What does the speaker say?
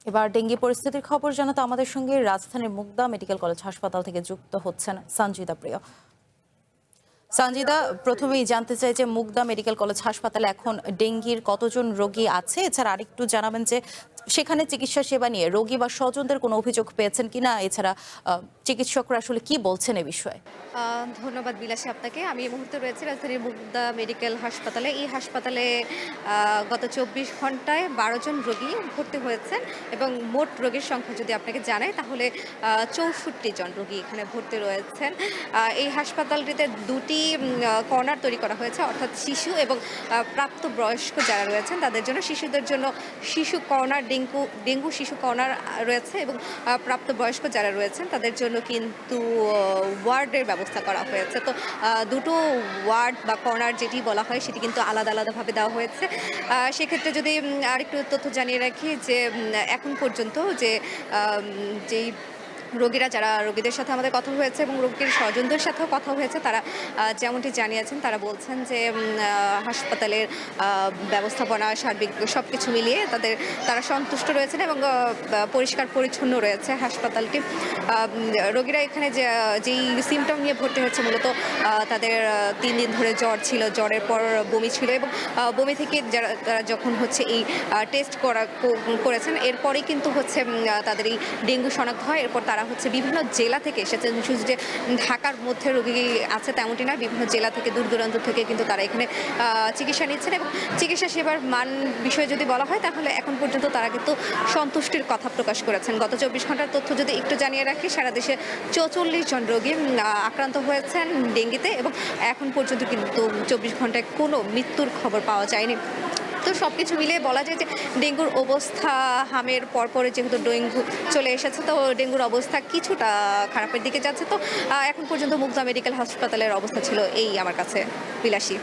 এবার ডেঙ্গি পরিস্থিতির খবর জানাতে আমাদের সঙ্গে রাজধানীর মুগদা মেডিকেল কলেজ হাসপাতাল থেকে যুক্ত হচ্ছেন সঞ্জিদা প্রিয়। সঞ্জিদা, প্রথমেই জানতে চাই যে মুগদা মেডিকেল কলেজ হাসপাতালে এখন ডেঙ্গির কতজন রোগী আছে, এছাড়া আরেকটু জানাবেন যে সেখানে চিকিৎসা সেবা নিয়ে রোগী বা স্বজনদের কোনো অভিযোগ পেয়েছেন কিনা, এছাড়া চিকিৎসকরা আসলে কি বলছেন এ বিষয়ে। ধন্যবাদ বিলাসী আপনাকে। আমি এই মুহূর্তে রয়েছি রাজধানীর মুগদা মেডিকেল হাসপাতালে। এই হাসপাতালে গত ২৪ ঘন্টায় ১২ জন রোগী ভর্তি হয়েছেন এবং মোট রোগীর সংখ্যা যদি আপনাকে জানাই তাহলে ৬৪ জন রোগী এখানে ভর্তি রয়েছেন। এই হাসপাতালটিতে দুটি কর্নার তৈরি করা হয়েছে, অর্থাৎ শিশু এবং প্রাপ্তবয়স্ক যারা রয়েছেন তাদের জন্য। শিশুদের জন্য শিশু কর্নার, ডেঙ্গু শিশু কর্নার রয়েছে এবং প্রাপ্তবয়স্ক যারা রয়েছেন তাদের জন্য কিন্তু ওয়ার্ডের ব্যবস্থা করা হয়েছে। তো দুটো ওয়ার্ড বা কর্নার যেটি বলা হয় সেটি কিন্তু আলাদা আলাদাভাবে দেওয়া হয়েছে। সেক্ষেত্রে যদি আরেকটু তথ্য জানিয়ে রাখি যে এখন পর্যন্ত যেই রোগীদের সাথে আমাদের কথা হয়েছে এবং রোগীর স্বজনদের সাথেও কথা হয়েছে, তারা যেমনটি জানিয়েছেন, তারা বলছেন যে হাসপাতালের ব্যবস্থাপনা সার্বিক সব কিছু মিলিয়ে তারা সন্তুষ্ট রয়েছেন এবং পরিষ্কার পরিচ্ছন্ন রয়েছে হাসপাতালটি। রোগীরা এখানে যেই সিমটম নিয়ে ভর্তি হচ্ছে, মূলত তাদের ৩ দিন ধরে জ্বর ছিল, জ্বরের পর বমি ছিল এবং বমি থেকে তারা যখন হচ্ছে এই টেস্ট করেছেন এরপরেই কিন্তু হচ্ছে তাদের এই ডেঙ্গু শনাক্ত হয়। এরপর তারা হচ্ছে বিভিন্ন জেলা থেকে এসেছেন, শুধু যে ঢাকার মধ্যে রোগী আছে তেমনটি না, বিভিন্ন জেলা থেকে দূর দূরান্ত থেকে কিন্তু তারা এখানে চিকিৎসা নিচ্ছেন এবং চিকিৎসা সেবার মান বিষয়ে যদি বলা হয় তাহলে এখন পর্যন্ত তারা কিন্তু সন্তুষ্টির কথা প্রকাশ করেছেন। গত ২৪ ঘন্টার তথ্য যদি একটু জানিয়ে রাখি, সারা দেশে ৪৪ জন রোগী আক্রান্ত হয়েছেন ডেঙ্গিতে এবং এখন পর্যন্ত কিন্তু ২৪ ঘন্টায় কোনো মৃত্যুর খবর পাওয়া যায়নি। তো সব কিছু মিলিয়ে বলা যায় যে ডেঙ্গুর অবস্থা হামের পরপরে যেহেতু ডেঙ্গু চলে এসেছে, তো ডেঙ্গুর অবস্থা কিছুটা খারাপের দিকে যাচ্ছে। তো এখন পর্যন্ত মুগদা মেডিকেল হাসপাতালের অবস্থা ছিল এই আমার কাছে বিলাসী।